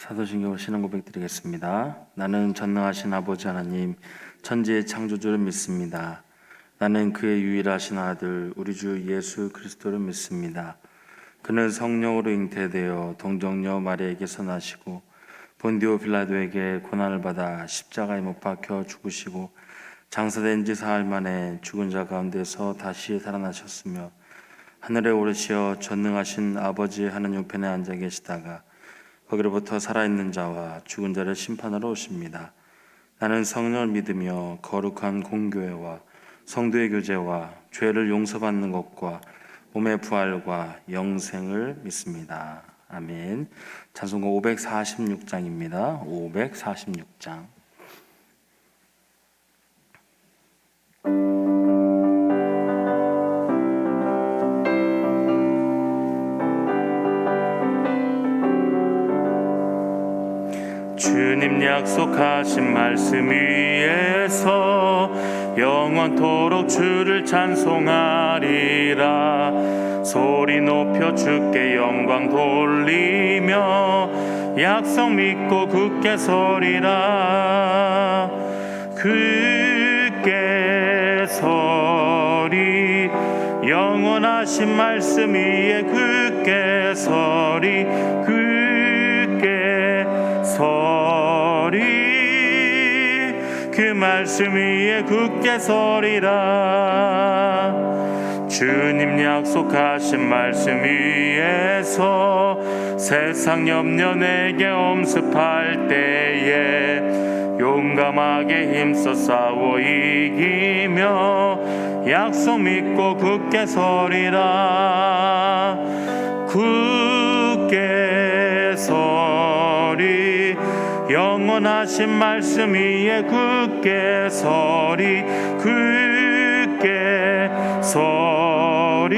사도신경 신앙 고백 드리겠습니다. 나는 전능하신 아버지 하나님 천지의 창조주를 믿습니다. 나는 그의 유일하신 아들 우리 주 예수 그리스도를 믿습니다. 그는 성령으로 잉태되어 동정녀 마리아에게서 나시고 본디오 빌라도에게 고난을 받아 십자가에 못 박혀 죽으시고 장사된 지 사흘 만에 죽은 자 가운데서 다시 살아나셨으며 하늘에 오르시어 전능하신 아버지 하나님 우편에 앉아 계시다가 거기로부터 살아있는 자와 죽은 자를 심판하러 오십니다. 나는 성령을 믿으며 거룩한 공교회와 성도의 교제와 죄를 용서받는 것과 몸의 부활과 영생을 믿습니다. 아멘. 찬송가 546장입니다. 546장. 주님 약속하신 말씀 위에서 영원토록 주를 찬송하리라. 소리 높여 주께 영광 돌리며 약속 믿고 굳게 서리라. 굳게 서리 영원하신 말씀 위에 굳게 서리. 그 말씀 위에 굳게 서리라. 주님 약속하신 말씀 위에서 세상 염려 내게 엄습할 때에 용감하게 힘써 싸워 이기며 약속 믿고 굳게 서리라. 굳게 서리 영원하신 말씀 위에 굳게 서리. 굳게 서리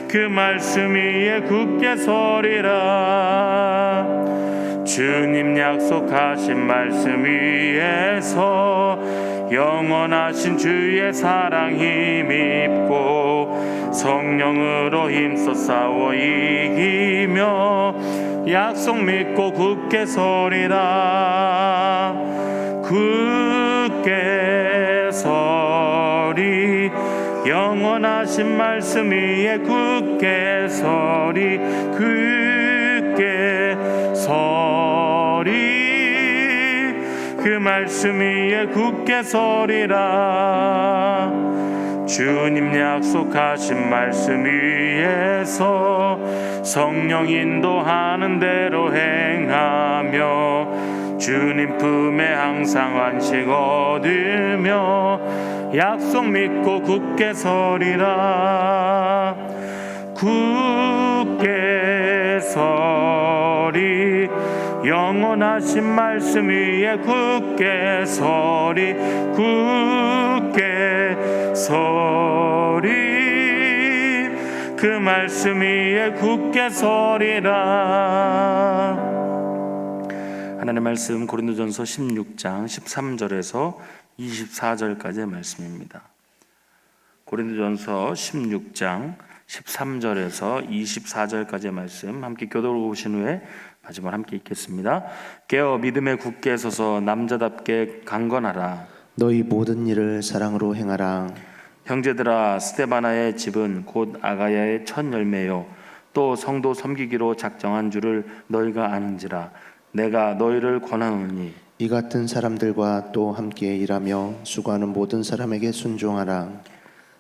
그 말씀 위에 굳게 서리라. 주님 약속하신 말씀 위에서 영원하신 주의 사랑 힘입고 성령으로 힘써 싸워 이기며 약속 믿고 굳게 서리라. 굳게 서리 영원하신 말씀 위에 굳게 서리. 굳게 서리 그 말씀 위에 굳게 서리라. 주님 약속하신 말씀 위에서 성령 인도하는 대로 행하며 주님 품에 항상 안식 얻으며 약속 믿고 굳게 서리라. 굳게 서리 영원하신 말씀 위에 굳게 서리. 굳게 서리 그 말씀 위에 굳게 서리라. 하나님의 말씀 고린도전서 16장 13절에서 24절까지의 말씀입니다. 고린도전서 16장 13절에서 24절까지의 말씀 함께 교독을 보신 후에 마지막으로 함께 읽겠습니다. 깨어 믿음에 굳게 서서 남자답게 강건하라. 너희 모든 일을 사랑으로 행하라. 형제들아, 스데바나의 집은 곧 아가야의 첫 열매요 또 성도 섬기기로 작정한 줄을 너희가 아는지라. 내가 너희를 권하노니 이 같은 사람들과 또 함께 일하며 수고하는 모든 사람에게 순종하라.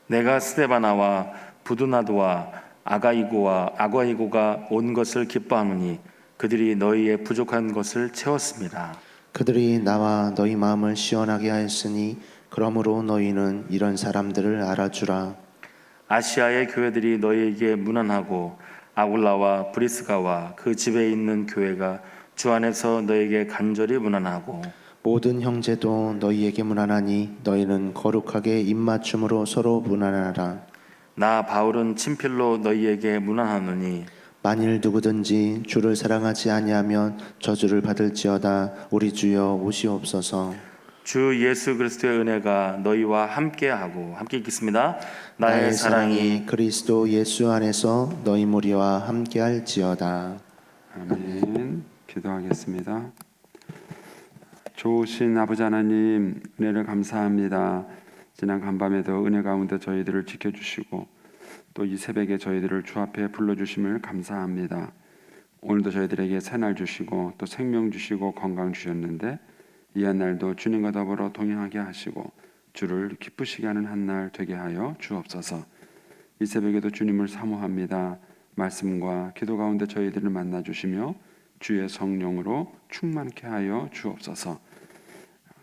내가 스데바나와 부두나도와 아가이고가 온 것을 기뻐하노니 그들이 너희의 부족한 것을 채웠습니다. 그들이 나와 너희 마음을 시원하게 하였으니 그러므로 너희는 이런 사람들을 알아주라. 아시아의 교회들이 너희에게 문안하고 아굴라와 브리스가와 그 집에 있는 교회가 주 안에서 너희에게 간절히 문안하고 모든 형제도 너희에게 문안하니 너희는 거룩하게 입맞춤으로 서로 문안하라. 나 바울은 친필로 너희에게 문안하노니 만일 누구든지 주를 사랑하지 아니하면 저주를 받을지어다. 우리 주여 오시옵소서. 주 예수 그리스도의 은혜가 너희와 함께하고 함께 읽겠습니다. 나의 사랑이 그리스도 예수 안에서 너희 무리와 함께할지어다. 아멘. 기도하겠습니다. 좋으신 아버지 하나님, 은혜를 감사합니다. 지난 간밤에도 은혜 가운데 저희들을 지켜주시고 또 이 새벽에 저희들을 주 앞에 불러주심을 감사합니다. 오늘도 저희들에게 새날 주시고 또 생명 주시고 건강 주셨는데 이 한 날도 주님과 더불어 동행하게 하시고 주를 기쁘시게 하는 한 날 되게 하여 주옵소서. 이 새벽에도 주님을 사모합니다. 말씀과 기도 가운데 저희들을 만나 주시며 주의 성령으로 충만케 하여 주옵소서.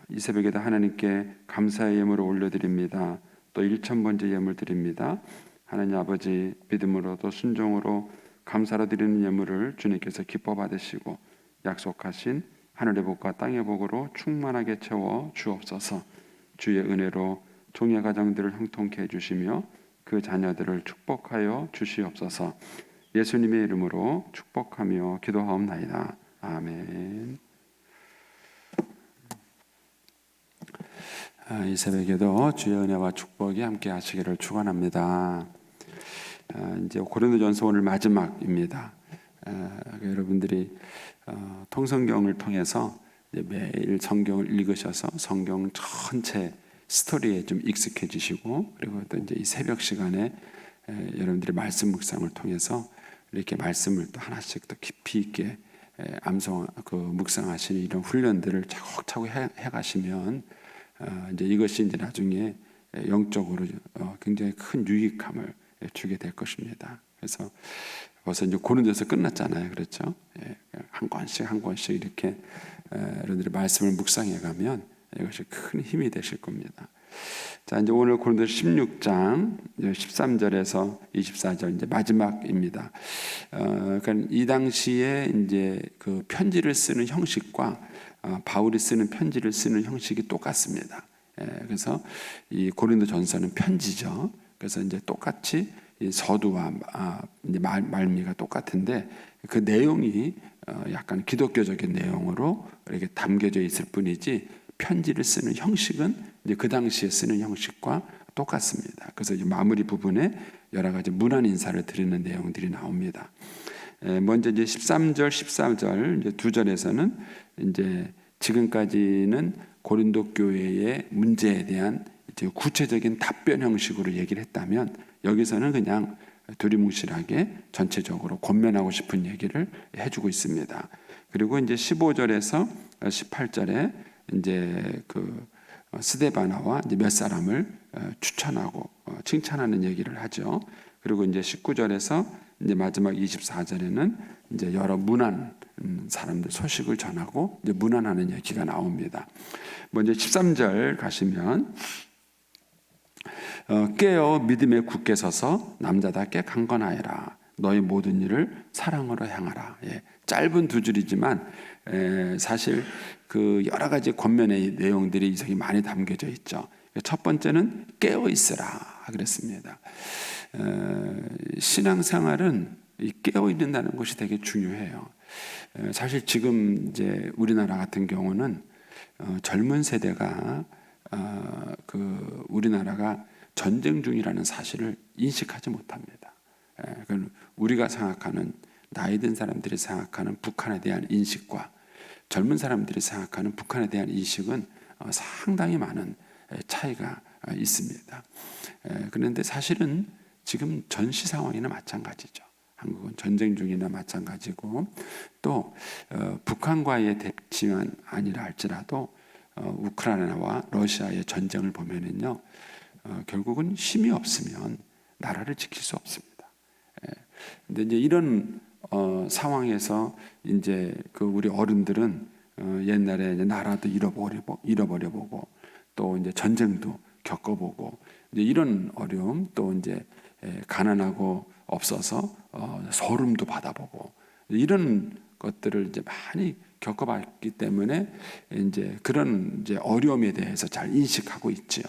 이 새벽에도 하나님께 감사의 예물을 올려드립니다. 또 1000번째 예물 드립니다. 하나님 아버지, 믿음으로 또 순종으로 감사로 드리는 예물을 주님께서 기뻐 받으시고 약속하신 하늘의 복과 땅의 복으로 충만하게 채워 주옵소서. 주의 은혜로 종의 가정들을 형통케 해주시며 그 자녀들을 축복하여 주시옵소서. 예수님의 이름으로 축복하며 기도하옵나이다. 아멘. 이 새벽에도 주의 은혜와 축복이 함께 하시기를 축원합니다. 이제 고린도전서 오늘 마지막입니다. 여러분들이 통성경을 통해서 매일 성경을 읽으셔서 성경 전체 스토리에 좀 익숙해지시고 그리고 또 이제 이 새벽 시간에 여러분들의 말씀 묵상을 통해서 이렇게 말씀을 또 하나씩 더 깊이 있게 묵상하시는 이런 훈련들을 차곡차곡 해가시면 이제 이것이 이제 나중에 영적으로 굉장히 큰 유익함을 주게 될 것입니다. 그래서 벌써 이제 고린도서 끝났잖아요, 그렇죠? 한 권씩 한 권씩 이렇게 여러분들이 말씀을 묵상해가면 이것이 큰 힘이 되실 겁니다. 자, 이제 오늘 고린도서 16장 13절에서 24절 이제 마지막입니다. 그러니까 이 당시에 이제 그 편지를 쓰는 형식과 바울이 쓰는 편지를 쓰는 형식이 똑같습니다. 그래서 이 고린도 전서는 편지죠. 그래서 이제 똑같이 이 서두와 이제 말미가 똑같은데 그 내용이 약간 기독교적인 내용으로 이렇게 담겨져 있을 뿐이지 편지를 쓰는 형식은 이제 그 당시에 쓰는 형식과 똑같습니다. 그래서 이제 마무리 부분에 여러 가지 문안 인사를 드리는 내용들이 나옵니다. 먼저 이제 13절, 14절 이제 두 절에서는 이제 지금까지는 고린도 교회의 문제에 대한 이제 구체적인 답변 형식으로 얘기를 했다면 여기서는 그냥 두리뭉실하게 전체적으로 권면하고 싶은 얘기를 해주고 있습니다. 그리고 이제 15절에서 18절에 이제 그 스데바나와 이제 몇 사람을 추천하고 칭찬하는 얘기를 하죠. 그리고 이제 19절에서 이제 마지막 24절에는 이제 여러 문안 사람들 소식을 전하고 이제 문안하는 얘기가 나옵니다. 먼저 13절 가시면 깨어 믿음에 굳게 서서 남자답게 강건하여라. 너희 모든 일을 사랑으로 행하라. 짧은 두 줄이지만 사실 그 여러 가지 권면의 내용들이 이성이 많이 담겨져 있죠. 첫 번째는 깨어 있으라 그랬습니다. 신앙생활은 깨어 있는다는 것이 되게 중요해요. 사실 지금 이제 우리나라 같은 경우는 젊은 세대가 우리나라가 전쟁 중이라는 사실을 인식하지 못합니다. 우리가 생각하는 나이 든 사람들이 생각하는 북한에 대한 인식과 젊은 사람들이 생각하는 북한에 대한 인식은 상당히 많은 차이가 있습니다. 그런데 사실은 지금 전시 상황이나 마찬가지죠. 한국은 전쟁 중이나 마찬가지고 또 북한과의 대치만 아니라 할지라도 우크라이나와 러시아의 전쟁을 보면은요 결국은 힘이 없으면 나라를 지킬 수 없습니다. 근데 이제 이런 상황에서 이제 그 우리 어른들은 옛날에 이제 나라도 잃어버려 보고 또 이제 전쟁도 겪어보고 이제 이런 어려움 또 이제 가난하고 없어서 소름도 받아보고 이런 것들을 이제 많이 겪어봤기 때문에 이제 그런 이제 어려움에 대해서 잘 인식하고 있지요.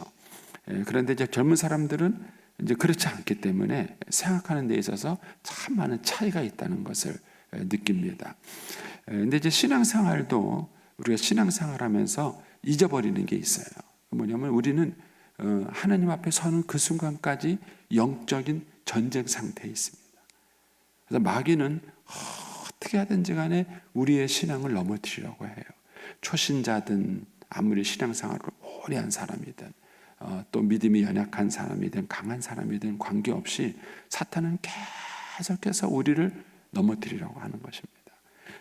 그런데 이제 젊은 사람들은 이제 그렇지 않기 때문에 생각하는 데 있어서 참 많은 차이가 있다는 것을 느낍니다. 근데 이제 신앙생활도 우리가 신앙생활하면서 잊어버리는 게 있어요. 뭐냐면 우리는 하나님 앞에 서는 그 순간까지 영적인 전쟁 상태에 있습니다. 그래서 마귀는 어떻게 하든지 간에 우리의 신앙을 넘어뜨리려고 해요. 초신자든 아무리 신앙생활을 오래 한 사람이든 또 믿음이 연약한 사람이든 강한 사람이든 관계없이 사탄은 계속해서 우리를 넘어뜨리려고 하는 것입니다.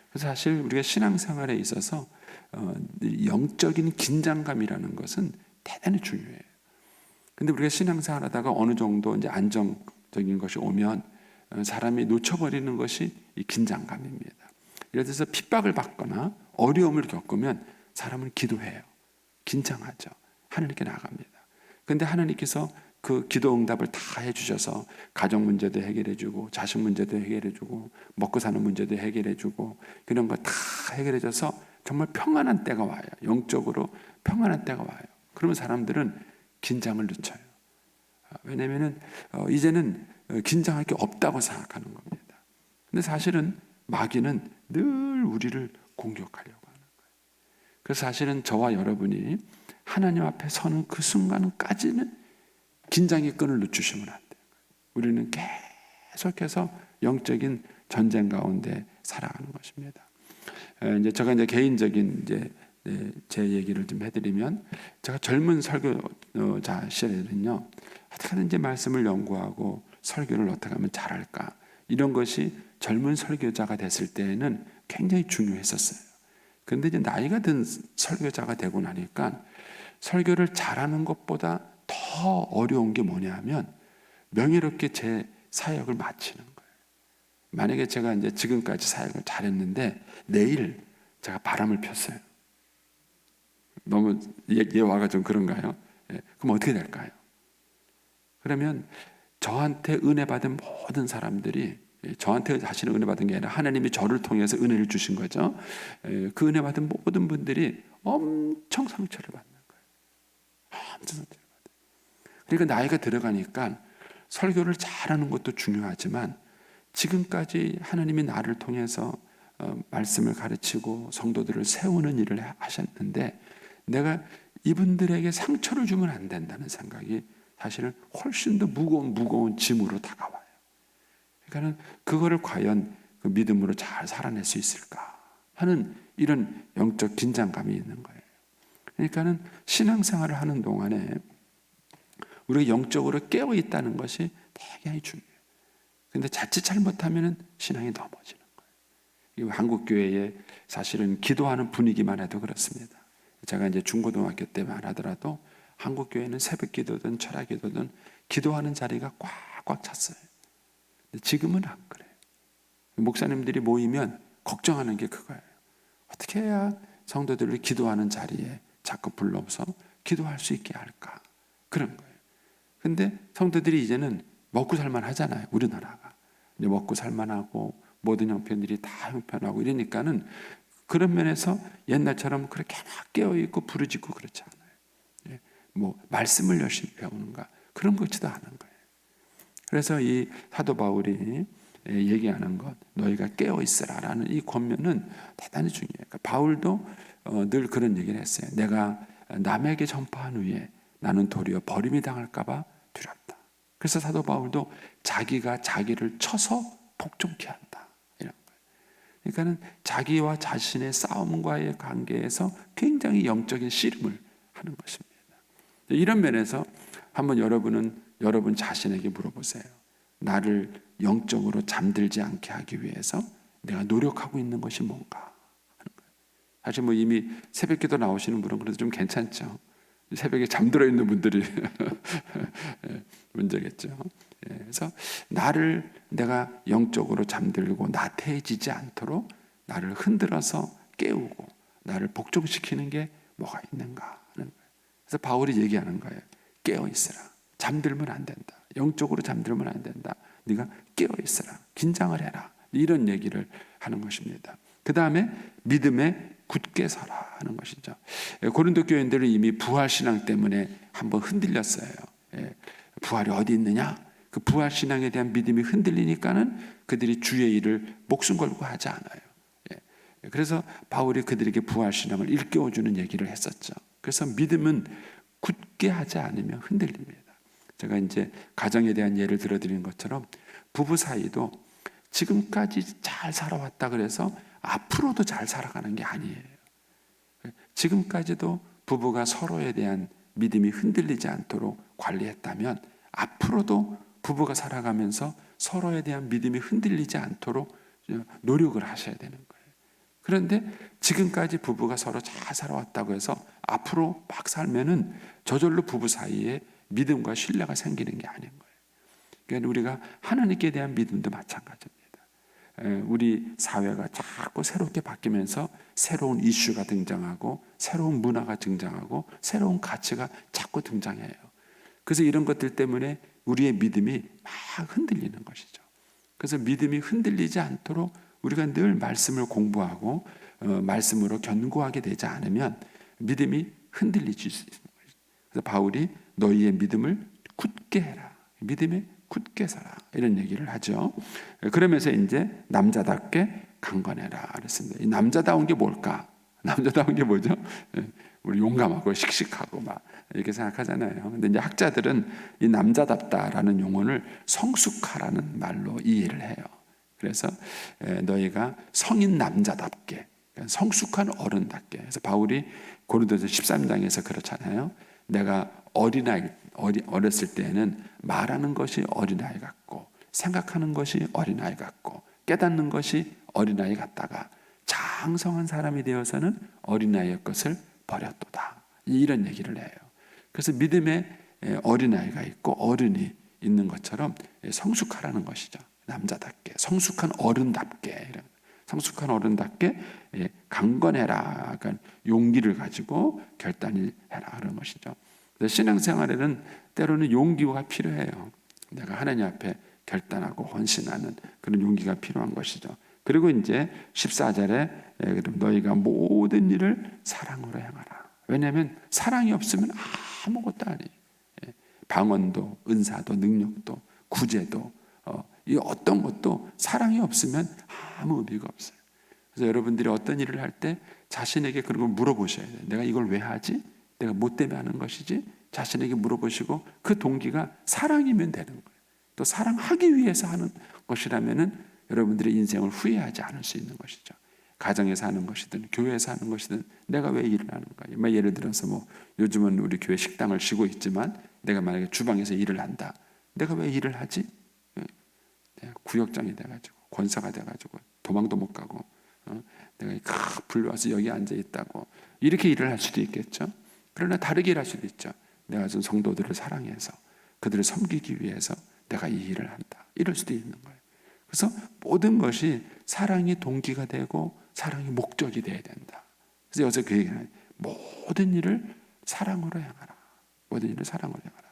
그래서 사실 우리가 신앙생활에 있어서 영적인 긴장감이라는 것은 대단히 중요해요. 근데 우리가 신앙생활하다가 어느 정도 이제 안정적인 것이 오면 사람이 놓쳐버리는 것이 이 긴장감입니다. 예를 들어서 핍박을 받거나 어려움을 겪으면 사람은 기도해요. 긴장하죠. 하나님께 나갑니다. 그런데 하나님께서 그 기도 응답을 다 해주셔서 가정 문제도 해결해주고 자식 문제도 해결해주고 먹고 사는 문제도 해결해주고 그런 거 다 해결해줘서 정말 평안한 때가 와요. 영적으로 평안한 때가 와요. 그러면 사람들은 긴장을 늦춰요. 왜냐하면 이제는 긴장할 게 없다고 생각하는 겁니다. 근데 사실은 마귀는 늘 우리를 공격하려고 하는 거예요. 그래서 사실은 저와 여러분이 하나님 앞에 서는 그 순간까지는 긴장의 끈을 늦추시면 안 돼요. 우리는 계속해서 영적인 전쟁 가운데 살아가는 것입니다. 이제 제가 이제 개인적인 제 얘기를 좀 해드리면, 제가 젊은 설교자 시절에는요, 어떻게든지 말씀을 연구하고 설교를 어떻게 하면 잘할까, 이런 것이 젊은 설교자가 됐을 때에는 굉장히 중요했었어요. 그런데 이제 나이가 든 설교자가 되고 나니까 설교를 잘하는 것보다 더 어려운 게 뭐냐면 명예롭게 제 사역을 마치는 거예요. 만약에 제가 이제 지금까지 사역을 잘했는데 내일 제가 바람을 폈어요. 너무 예화가 좀 그런가요? 그럼 어떻게 될까요? 그러면 저한테 은혜 받은 모든 사람들이, 저한테 사실은 은혜 받은 게 아니라 하나님이 저를 통해서 은혜를 주신 거죠. 그 은혜 받은 모든 분들이 엄청 상처를 받는 거예요. 엄청 상처를 받아요. 그러니까 나이가 들어가니까 설교를 잘하는 것도 중요하지만 지금까지 하나님이 나를 통해서 말씀을 가르치고 성도들을 세우는 일을 하셨는데 내가 이분들에게 상처를 주면 안 된다는 생각이 사실은 훨씬 더 무거운 짐으로 다가와요. 그러니까 그거를 과연 그 믿음으로 잘 살아낼 수 있을까 하는 이런 영적 긴장감이 있는 거예요. 그러니까는 신앙생활을 하는 동안에 우리가 영적으로 깨어 있다는 것이 굉장히 중요해요. 근데 자칫 잘못하면 신앙이 넘어지는 거예요. 한국 교회에 사실은 기도하는 분위기만 해도 그렇습니다. 제가 이제 중고등학교 때만 하더라도 한국 교회는 새벽 기도든 철야 기도든 기도하는 자리가 꽉꽉 찼어요. 근데 지금은 안 그래요. 목사님들이 모이면 걱정하는 게 그거예요. 어떻게 해야 성도들을 기도하는 자리에 자꾸 불러서 기도할 수 있게 할까? 그런 거예요. 근데 성도들이 이제는 먹고 살만 하잖아요. 우리나라가. 이제 먹고 살만하고 모든 형편들이 다 형편하고 이러니까는 그런 면에서 옛날처럼 그렇게 막 깨어있고 부르짖고 그렇지 않아요. 뭐 말씀을 열심히 배우는가 그런 것지도 않은 거예요. 그래서 이 사도 바울이 얘기하는 것, 너희가 깨어있으라라는 이 권면은 대단히 중요해요. 그러니까 바울도 늘 그런 얘기를 했어요. 내가 남에게 전파한 후에 나는 도리어 버림이 당할까 봐 두렵다. 그래서 사도 바울도 자기가 자기를 쳐서 복종케 한다. 이런 거예요. 그러니까는 자기와 자신의 싸움과의 관계에서 굉장히 영적인 씨름을 하는 것입니다. 이런 면에서 한번 여러분 자신에게 물어보세요. 나를 영적으로 잠들지 않게 하기 위해서 내가 노력하고 있는 것이 뭔가 하는 거예요. 사실 뭐 이미 새벽기도 나오시는 분은 그래도 좀 괜찮죠. 새벽에 잠들어 있는 분들이 문제겠죠. 그래서 나를 내가 영적으로 잠들고 나태해지지 않도록 나를 흔들어서 깨우고 나를 복종시키는 게 뭐가 있는가 하는 거예요. 그래서 바울이 얘기하는 거예요. 깨어 있으라. 잠들면 안 된다. 영적으로 잠들면 안 된다. 네가 깨어 있으라. 긴장을 해라. 이런 얘기를 하는 것입니다. 그 다음에 믿음에 굳게 서라 하는 것이죠. 고린도 교인들은 이미 부활신앙 때문에 한번 흔들렸어요. 부활이 어디 있느냐? 그 부활신앙에 대한 믿음이 흔들리니까는 그들이 주의 일을 목숨 걸고 하지 않아요. 그래서 바울이 그들에게 부활신앙을 일깨워주는 얘기를 했었죠. 그래서 믿음은 굳게 하지 않으면 흔들립니다. 제가 이제 가정에 대한 예를 들어드린 것처럼 부부 사이도 지금까지 잘 살아왔다 그래서 앞으로도 잘 살아가는 게 아니에요. 지금까지도 부부가 서로에 대한 믿음이 흔들리지 않도록 관리했다면 앞으로도 부부가 살아가면서 서로에 대한 믿음이 흔들리지 않도록 노력을 하셔야 되는 거예요. 그런데 지금까지 부부가 서로 잘 살아왔다고 해서 앞으로 막 살면은 저절로 부부 사이에 믿음과 신뢰가 생기는 게 아닌 거예요. 그러니까 우리가 하나님께 대한 믿음도 마찬가지입니다. 우리 사회가 자꾸 새롭게 바뀌면서 새로운 이슈가 등장하고 새로운 문화가 등장하고 새로운 가치가 자꾸 등장해요. 그래서 이런 것들 때문에 우리의 믿음이 막 흔들리는 것이죠. 그래서 믿음이 흔들리지 않도록 우리가 늘 말씀을 공부하고 말씀으로 견고하게 되지 않으면 믿음이 흔들리질 수 있는 것이죠. 그래서 바울이 너희의 믿음을 굳게 해라. 믿음에 굳게 살아. 이런 얘기를 하죠. 그러면서 이제 남자답게 강건해라 그랬습니다. 이 남자다운 게 뭘까? 남자다운 게 뭐죠? 우리 용감하고 씩씩하고 막 이렇게 생각하잖아요. 근데 이제 학자들은 이 남자답다라는 용어를 성숙하라는 말로 이해를 해요. 그래서 너희가 성인 남자답게, 성숙한 어른답게. 그래서 바울이 고린도서 13장에서 그렇잖아요. 내가 어렸을 때에는 말하는 것이 어린아이 같고 생각하는 것이 어린아이 같고 깨닫는 것이 어린아이 같다가 장성한 사람이 되어서는 어린아이의 것을 버렸도다. 이런 얘기를 해요. 그래서 믿음에 어린아이가 있고 어른이 있는 것처럼 성숙하라는 것이죠. 남자답게 성숙한 어른답게 성숙한 어른답게 강건해라. 그러니까 용기를 가지고 결단을 해라 그런 것이죠. 신앙생활에는 때로는 용기가 필요해요. 내가 하나님 앞에 결단하고 헌신하는 그런 용기가 필요한 것이죠. 그리고 이제 14절에 너희가 모든 일을 사랑으로 행하라. 왜냐하면 사랑이 없으면 아무것도 아니에요. 방언도 은사도 능력도 구제도 이 어떤 것도 사랑이 없으면 아무 의미가 없어요. 그래서 여러분들이 어떤 일을 할 때 자신에게 그런 걸 물어보셔야 돼요. 내가 이걸 왜 하지? 내가 뭐 때문에 하는 것이지? 자신에게 물어보시고 그 동기가 사랑이면 되는 거예요. 또 사랑하기 위해서 하는 것이라면은 여러분들의 인생을 후회하지 않을 수 있는 것이죠. 가정에서 하는 것이든 교회에서 하는 것이든 내가 왜 일을 하는가? 예를 들어서 뭐 요즘은 우리 교회 식당을 쉬고 있지만 내가 만약에 주방에서 일을 한다. 내가 왜 일을 하지? 내가 구역장이 돼가지고 권사가 돼가지고 도망도 못 가고 내가 불러와서 여기 앉아 있다고 이렇게 일을 할 수도 있겠죠. 그러나 다르게 일할 수도 있죠. 내가 좀 성도들을 사랑해서 그들을 섬기기 위해서 내가 이 일을 한다. 이럴 수도 있는 거예요. 그래서 모든 것이 사랑이 동기가 되고 사랑이 목적이 돼야 된다. 그래서 여기서 그 얘기는 모든 일을 사랑으로 행하라. 모든 일을 사랑으로 행하라.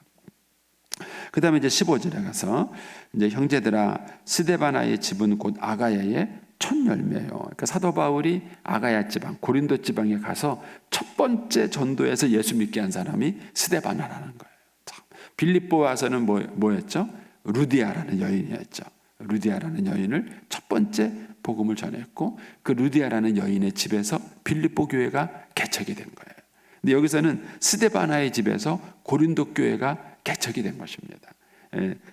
그 다음에 이제 15절에 가서 이제 형제들아 스데바나의 집은 곧 아가야의 첫 열매요. 그러니까 사도 바울이 아가야 지방, 고린도 지방에 가서 첫 번째 전도에서 예수 믿게 한 사람이 스데바나라는 거예요. 빌립보 와서는 뭐였죠? 루디아라는 여인이었죠. 루디아라는 여인을 첫 번째 복음을 전했고 그 루디아라는 여인의 집에서 빌립보 교회가 개척이 된 거예요. 근데 여기서는 스데바나의 집에서 고린도 교회가 개척이 된 것입니다.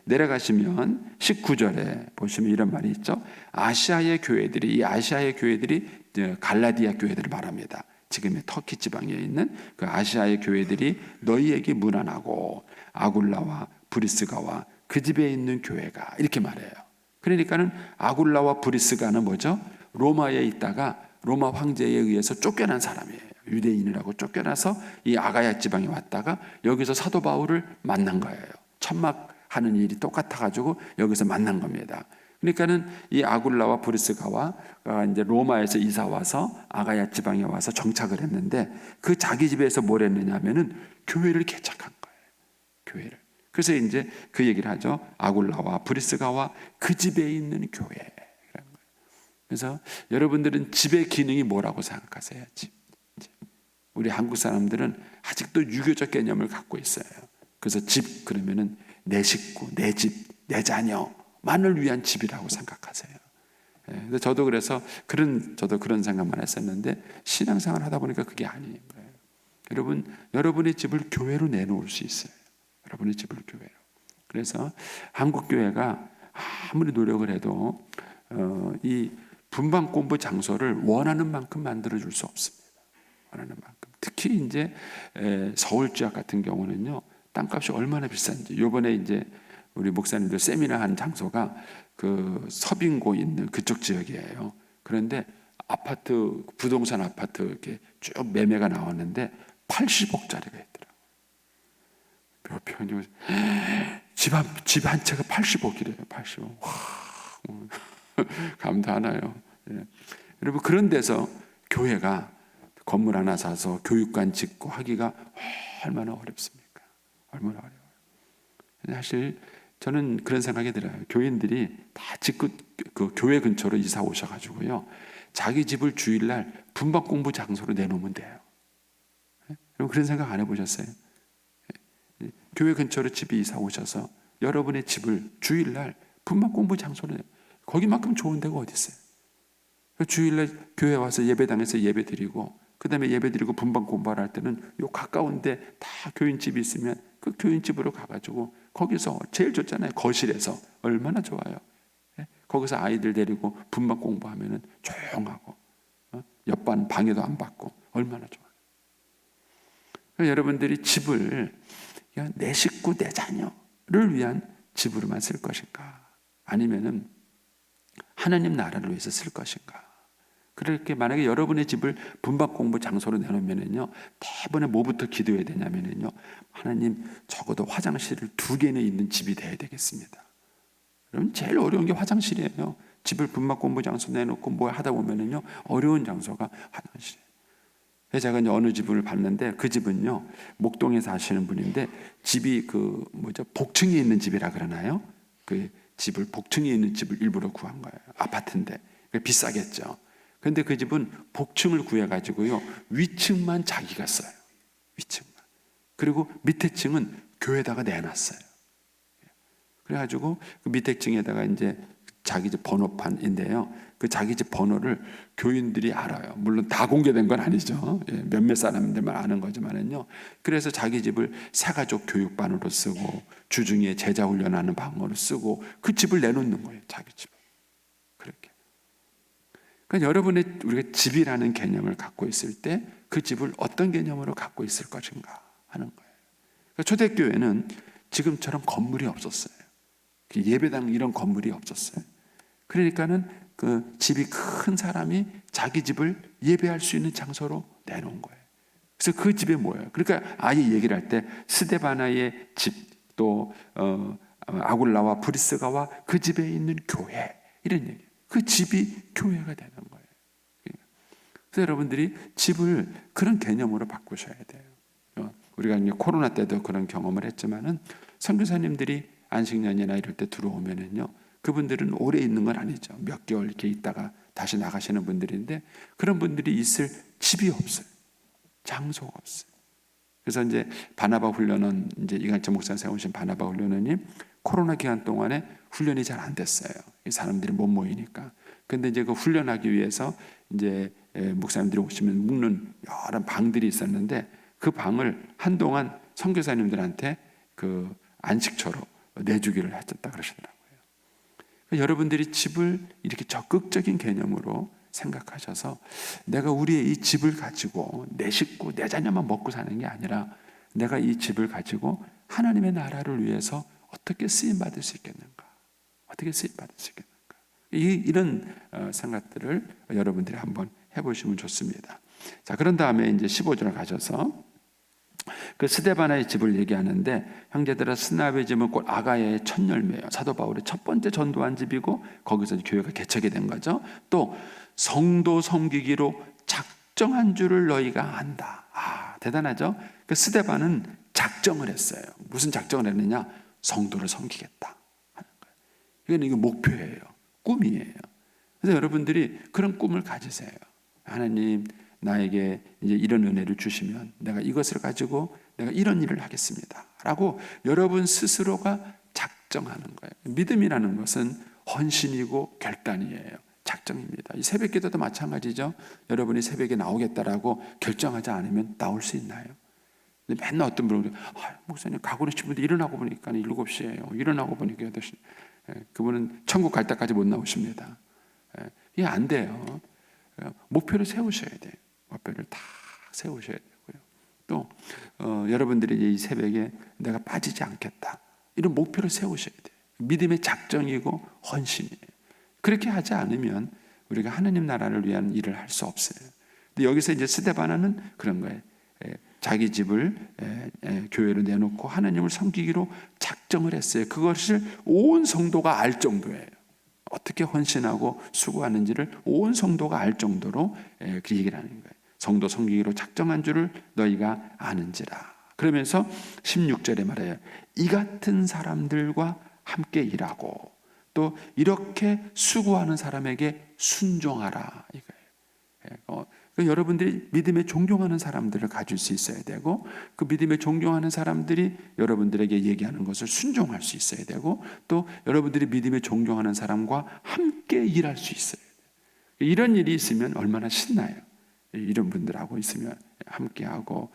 내려가시면 19절에 보시면 이런 말이 있죠. 아시아의 교회들이 갈라디아 교회들을 말합니다. 지금의 터키 지방에 있는 그 아시아의 교회들이 너희에게 문안하고 아굴라와 브리스가와 그 집에 있는 교회가 이렇게 말해요. 그러니까는 아굴라와 브리스가는 뭐죠? 로마에 있다가 로마 황제에 의해서 쫓겨난 사람이에요. 유대인이라고 쫓겨나서 이 아가야 지방에 왔다가 여기서 사도 바울을 만난 거예요. 천막하는 일이 똑같아가지고 여기서 만난 겁니다. 그러니까는 이 아굴라와 브리스가와 이제 로마에서 이사 와서 아가야 지방에 와서 정착을 했는데 그 자기 집에서 뭘 했느냐면은 교회를 개척한 거예요. 교회를. 그래서 이제 그 얘기를 하죠. 아굴라와 브리스가와 그 집에 있는 교회. 그래서 여러분들은 집의 기능이 뭐라고 생각하세요? 집. 우리 한국 사람들은 아직도 유교적 개념을 갖고 있어요. 그래서 집 그러면은 내 식구, 내 집, 내 자녀만을 위한 집이라고 생각하세요. 저도 그래서 저도 그런 생각만 했었는데 신앙생활 하다 보니까 그게 아닌 거예요. 여러분의 집을 교회로 내놓을 수 있어요. 여러분의 집을 교회로. 그래서 한국 교회가 아무리 노력을 해도 이 분방 공부 장소를 원하는 만큼 만들어 줄 수 없습니다. 원하는 만큼. 특히 이제 서울 지역 같은 경우는요, 땅값이 얼마나 비싼지. 요번에 이제 우리 목사님들 세미나 한 장소가 그 서빙고 있는 그쪽 지역이에요. 그런데 아파트, 부동산 아파트 이렇게 쭉 매매가 나왔는데 80억짜리가 있더라고요. 몇 평이 집 한 채가 80억이래요. 80억. 와, 감도하나요? 예. 여러분, 그런 데서 교회가 건물 하나 사서 교육관 짓고 하기가 얼마나 어렵습니까? 얼마나 어려워요. 사실 저는 그런 생각이 들어요. 교인들이 다 그 교회 근처로 이사 오셔가지고요, 자기 집을 주일날 분박 공부 장소로 내놓으면 돼요. 여러분, 그런 생각 안 해보셨어요? 교회 근처로 집이 이사 오셔서 여러분의 집을 주일날 분박 공부 장소로 거기만큼 좋은 데가 어디 있어요? 주일날 교회 와서 예배당에서 예배 드리고, 그 다음에 예배 드리고 분방 공부를 할 때는 요 가까운데 다 교인집이 있으면 그 교인집으로 가가지고 거기서 제일 좋잖아요. 거실에서 얼마나 좋아요. 거기서 아이들 데리고 분방 공부하면은 조용하고, 옆반 방해도 안 받고 얼마나 좋아요. 여러분들이 집을 내 식구 내 자녀를 위한 집으로만 쓸 것인가, 아니면은 하나님 나라를 위해서 쓸 것인가. 그렇게 만약에 여러분의 집을 분박 공부 장소로 내놓으면은요, 대번에 뭐부터 기도해야 되냐면은요, 하나님, 적어도 화장실을 2개는 있는 집이 돼야 되겠습니다. 그럼 제일 어려운 게 화장실이에요. 집을 분박 공부 장소 내놓고 뭐 하다 보면은요, 어려운 장소가 화장실이에요. 제가 이제 어느 집을 봤는데, 그 집은요, 목동에 사시는 분인데, 집이 복층에 있는 집이라 그러나요? 그 집을, 복층에 있는 집을 일부러 구한 거예요. 아파트인데. 비싸겠죠. 그런데 그 집은 복층을 구해가지고요, 위층만 자기가 써요. 위층만. 그리고 밑에 층은 교회에다가 내놨어요. 그래가지고 그 밑에 층에다가 이제 자기 집 번호판인데요, 그 자기 집 번호를 교인들이 알아요. 물론 다 공개된 건 아니죠. 몇몇 사람들만 아는 거지만은요. 그래서 자기 집을 새가족 교육반으로 쓰고, 주중에 제자 훈련하는 방으로 쓰고, 그 집을 내놓는 거예요. 자기 집을. 그렇게. 그러니까 여러분의, 우리가 집이라는 개념을 갖고 있을 때 그 집을 어떤 개념으로 갖고 있을 것인가 하는 거예요. 그러니까 초대교회는 지금처럼 건물이 없었어요. 예배당 이런 건물이 없었어요. 그러니까는 그 집이 큰 사람이 자기 집을 예배할 수 있는 장소로 내놓은 거예요. 그래서 그 집에 뭐예요? 그러니까 아예 얘기를 할 때 스데바나의 집, 또 아굴라와 브리스가와 그 집에 있는 교회, 이런 얘기. 그 집이 교회가 되는 거예요. 그래서 여러분들이 집을 그런 개념으로 바꾸셔야 돼요. 우리가 이제 코로나 때도 그런 경험을 했지만은, 선교사님들이 안식년이나 이럴 때 들어오면은요, 그분들은 오래 있는 건 아니죠. 몇 개월 이렇게 있다가 다시 나가시는 분들인데, 그런 분들이 있을 집이 없어요. 장소가 없어요. 그래서 이제 바나바 훈련은, 이제 이간철 목사 세우신 바나바 훈련원이 코로나 기간 동안에 훈련이 잘 안 됐어요. 사람들이 못 모이니까. 근데 이제 그 훈련하기 위해서 이제 목사님들이 오시면 묵는 여러 방들이 있었는데, 그 방을 한동안 선교사님들한테 그 안식처로 내주기를 했었다 그러시더라고요. 여러분들이 집을 이렇게 적극적인 개념으로 생각하셔서, 내가 우리의 이 집을 가지고 내 식구, 내 자녀만 먹고 사는 게 아니라, 내가 이 집을 가지고 하나님의 나라를 위해서 어떻게 쓰임받을 수 있겠는가? 어떻게 쓰임받을 수 있겠는가? 이런 생각들을 여러분들이 한번 해보시면 좋습니다. 자, 그런 다음에 이제 15절 가셔서 그 스데바나의 집을 얘기하는데, 형제들아, 스나베의 집은 곧 아가야의 첫 열매예요. 사도 바울이 첫 번째 전도한 집이고, 거기서 교회가 개척이 된 거죠. 또 성도 섬기기로 작정한 줄을 너희가 안다. 대단하죠. 그 스데바는 작정을 했어요. 무슨 작정을 했느냐? 성도를 섬기겠다 하는 거예요. 이건 목표예요. 꿈이에요. 그래서 여러분들이 그런 꿈을 가지세요. 하나님, 나에게 이제 이런 은혜를 주시면 내가 이것을 가지고 내가 이런 일을 하겠습니다 라고 여러분 스스로가 작정하는 거예요. 믿음이라는 것은 헌신이고 결단이에요. 작정입니다. 이 새벽 기도도 마찬가지죠. 여러분이 새벽에 나오겠다라고 결정하지 않으면 나올 수 있나요? 근데 맨날 어떤 분은 목사님 가고는 싶은데 일어나고 보니까 7시예요. 일어나고 보니까 8시. 그분은 천국 갈 때까지 못 나오십니다. 이게 안 돼요. 목표를 세우셔야 돼요. 목표를 다 세우셔야 되고요. 또 여러분들이 이 새벽에 내가 빠지지 않겠다, 이런 목표를 세우셔야 돼요. 믿음의 작정이고 헌신이에요. 그렇게 하지 않으면 우리가 하나님 나라를 위한 일을 할 수 없어요. 근데 여기서 이제 스데바나는 그런 거예요. 자기 집을 교회로 내놓고 하나님을 섬기기로 작정을 했어요. 그것을 온 성도가 알 정도예요. 어떻게 헌신하고 수고하는지를 온 성도가 알 정도로 그 얘기를 하는 거예요. 성도 섬기기로 작정한 줄을 너희가 아는지라. 그러면서 16절에 말해요. 이 같은 사람들과 함께 일하고 또 이렇게 수고하는 사람에게 순종하라, 이거예요. 여러분들이 믿음에 존경하는 사람들을 가질 수 있어야 되고, 그 믿음에 존경하는 사람들이 여러분들에게 얘기하는 것을 순종할 수 있어야 되고, 또 여러분들이 믿음에 존경하는 사람과 함께 일할 수 있어야 돼요. 이런 일이 있으면 얼마나 신나요. 이런 분들하고 있으면 함께하고.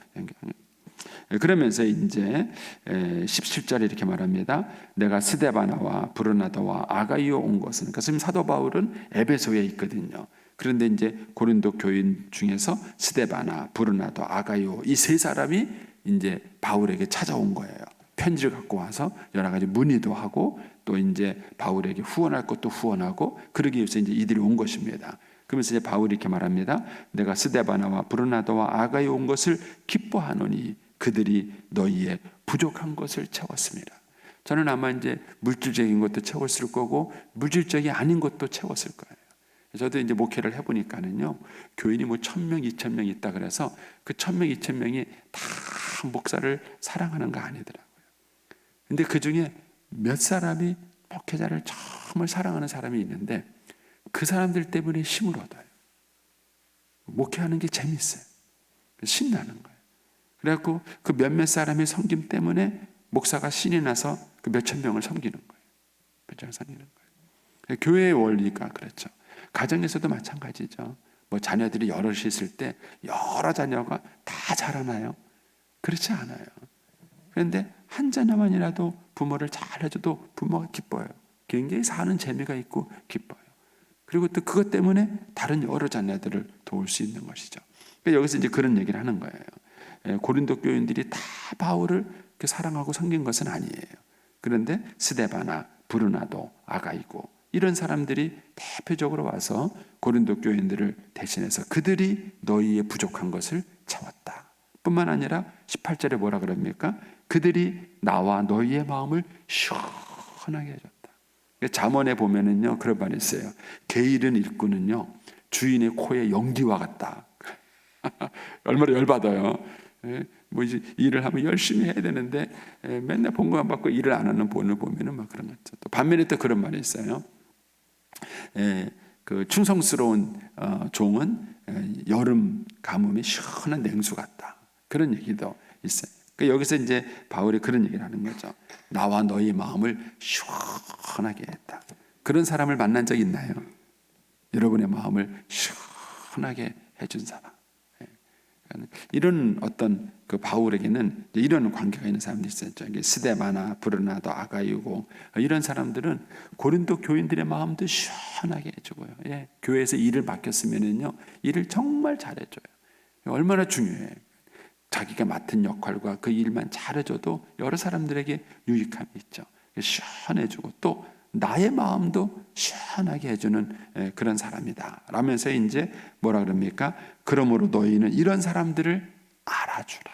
그러면서 이제 17절에 이렇게 말합니다. 내가 스데바나와 브르나다와 아가이오 온 것은, 그러니까 지금 사도 바울은 에베소에 있거든요. 그런데 이제 고린도 교인 중에서 스데바나, 브르나도, 아가이오 이 세 사람이 이제 바울에게 찾아온 거예요. 편지를 갖고 와서 여러 가지 문의도 하고 또 이제 바울에게 후원할 것도 후원하고 그러기 위해서 이제 이들이 온 것입니다. 그러면서 이제 바울이 이렇게 말합니다. 내가 스데바나와 브르나도와 아가이오 온 것을 기뻐하노니 그들이 너희의 부족한 것을 채웠습니다. 저는 아마 이제 물질적인 것도 채웠을 거고 물질적이 아닌 것도 채웠을 거예요. 저도 이제 목회를 해보니까는요, 교인이 뭐 1000명, 2000명 있다 그래서 그 1000명, 2000명이 다 목사를 사랑하는 거 아니더라고요. 근데 그 중에 몇 사람이 목회자를 정말 사랑하는 사람이 있는데 그 사람들 때문에 힘을 얻어요. 목회하는 게 재밌어요. 신나는 거예요. 그래갖고 그 몇몇 사람의 섬김 때문에 목사가 신이 나서 그 몇천 명을 섬기는 거예요. 몇천 명을 섬기는 거예요. 교회의 원리가 그렇죠. 가정에서도 마찬가지죠. 뭐 자녀들이 여럿이 있을 때 여러 자녀가 다 자라나요? 그렇지 않아요. 그런데 한 자녀만이라도 부모를 잘 해줘도 부모가 기뻐요. 굉장히 사는 재미가 있고 기뻐요. 그리고 또 그것 때문에 다른 여러 자녀들을 도울 수 있는 것이죠. 그러니까 여기서 이제 그런 얘기를 하는 거예요. 고린도 교인들이 다 바울을 사랑하고 섬긴 것은 아니에요. 그런데 스데바나, 브르나도, 아가이고 이런 사람들이 대표적으로 와서 고린도 교인들을 대신해서 그들이 너희의 부족한 것을 채웠다. 뿐만 아니라 18절에 뭐라 그럽니까? 그들이 나와 너희의 마음을 시원하게 해줬다. 잠언에 보면은요 그런 말이 있어요. 게으른 일꾼은요 주인의 코에 연기와 같다. 얼마나 열받아요. 뭐 이제 일을 하면 열심히 해야 되는데 맨날 봉급만 받고 일을 안 하는 본을 보면은 막 그런 거죠. 또 반면에 또 그런 말이 있어요. 그 충성스러운 종은 여름 가뭄에 시원한 냉수 같다. 그런 얘기도 있어요. 그러니까 여기서 이제 바울이 그런 얘기를 하는 거죠. 나와 너희 마음을 시원하게 했다. 그런 사람을 만난 적 있나요? 여러분의 마음을 시원하게 해준 사람. 이런 어떤 그 바울에게는 이런 관계가 있는 사람들이 있었죠. 스데바나, 브르나도, 아가이고 이런 사람들은 고린도 교인들의 마음도 시원하게 해주고요. 예, 교회에서 일을 맡겼으면은요 일을 정말 잘해줘요. 얼마나 중요해요. 자기가 맡은 역할과 그 일만 잘해줘도 여러 사람들에게 유익함이 있죠. 시원해주고 또 나의 마음도 시원하게 해주는 그런 사람이다. 라면서 이제 뭐라 그럽니까? 그러므로 너희는 이런 사람들을 알아주라.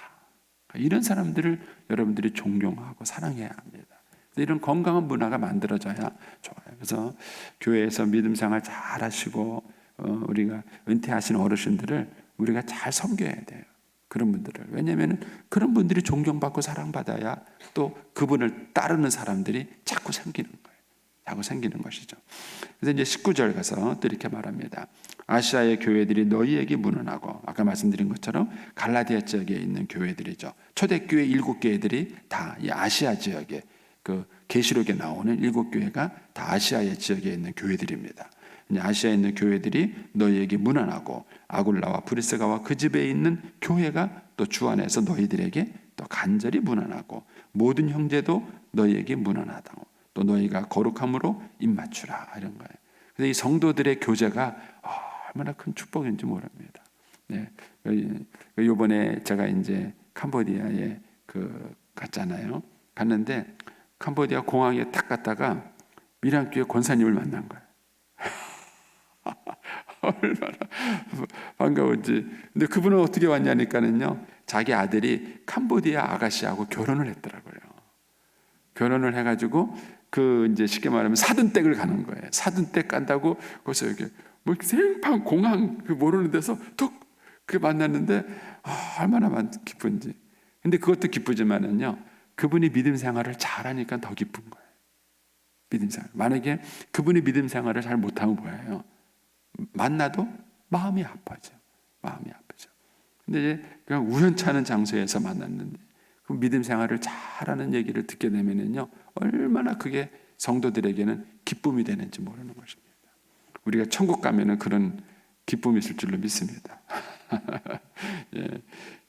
이런 사람들을 여러분들이 존경하고 사랑해야 합니다. 이런 건강한 문화가 만들어져야 좋아요. 그래서 교회에서 믿음 생활 잘 하시고 우리가 은퇴하신 어르신들을 우리가 잘 섬겨야 돼요. 그런 분들을. 왜냐하면 그런 분들이 존경받고 사랑받아야 또 그분을 따르는 사람들이 자꾸 생기는 거예요. 자꾸 생기는 것이죠. 그래서 이제 19절 가서 또 이렇게 말합니다. 아시아의 교회들이 너희에게 문안하고, 아까 말씀드린 것처럼 갈라디아 지역에 있는 교회들이죠. 초대교회 7교회들이 다 이 아시아 지역에 그 계시록에 나오는 7교회가 다 아시아의 지역에 있는 교회들입니다. 아시아에 있는 교회들이 너희에게 문안하고 아굴라와 브리스가와 그 집에 있는 교회가 또 주 안에서 너희들에게 또 간절히 문안하고 모든 형제도 너희에게 문안하다고 또 너희가 거룩함으로 입맞추라 이런 거예요. 그래서 이 성도들의 교제가 얼마나 큰 축복인지 모릅니다. 네, 이번에 제가 이제 캄보디아에 갔잖아요. 갔는데 캄보디아 공항에 딱 갔다가 미랑교회 권사님을 만난 거예요. 얼마나 반가운지. 근데 그분은 어떻게 왔냐니까는요, 자기 아들이 캄보디아 아가씨하고 결혼을 했더라고요. 결혼을 해가지고 이제 쉽게 말하면 사돈댁을 가는 거예요. 사돈댁 간다고 거기서 이렇게 뭐 생판 공항 모르는 데서 툭 만났는데 얼마나 기쁜지. 근데 그것도 기쁘지만은요, 그분이 믿음 생활을 잘하니까 더 기쁜 거예요. 믿음 생활. 만약에 그분이 믿음 생활을 잘 못하면 뭐예요? 만나도 마음이 아파져. 마음이 아프죠. 근데 이제 그냥 우연찮은 장소에서 만났는데 그 믿음 생활을 잘하는 얘기를 듣게 되면은요, 얼마나 그게 성도들에게는 기쁨이 되는지 모르는 것입니다. 우리가 천국 가면은 그런 기쁨이 있을 줄로 믿습니다. 예.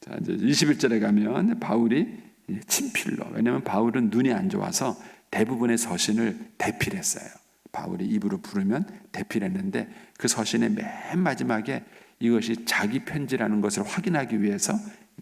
자, 이제 21절에 가면 바울이 친필로, 왜냐하면 바울은 눈이 안 좋아서 대부분의 서신을 대필했어요. 바울이 입으로 부르면 대필했는데 그 서신의 맨 마지막에 이것이 자기 편지라는 것을 확인하기 위해서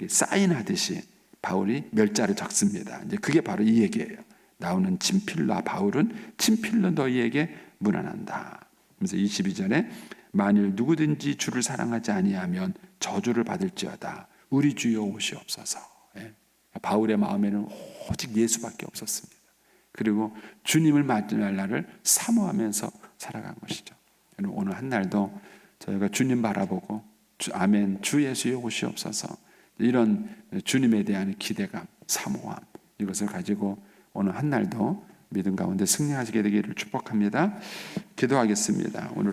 사인하듯이 바울이 멸자를 적습니다. 이제 그게 바로 이 얘기예요. 나오는 친필로, 바울은 친필로 너희에게 문안한다. 그래서 22절에 만일 누구든지 주를 사랑하지 아니하면 저주를 받을지어다. 우리 주여 오시옵소서. 예. 바울의 마음에는 오직 예수밖에 없었습니다. 그리고 주님을 맞이할 날을 사모하면서 살아간 것이죠. 오늘 한 날도 저희가 주님 바라보고 아멘, 주 예수여 오시옵소서, 이런 주님에 대한 기대감, 사모함, 이것을 가지고 오늘 한 날도 믿음 가운데 승리하시게 되기를 축복합니다. 기도하겠습니다. 오늘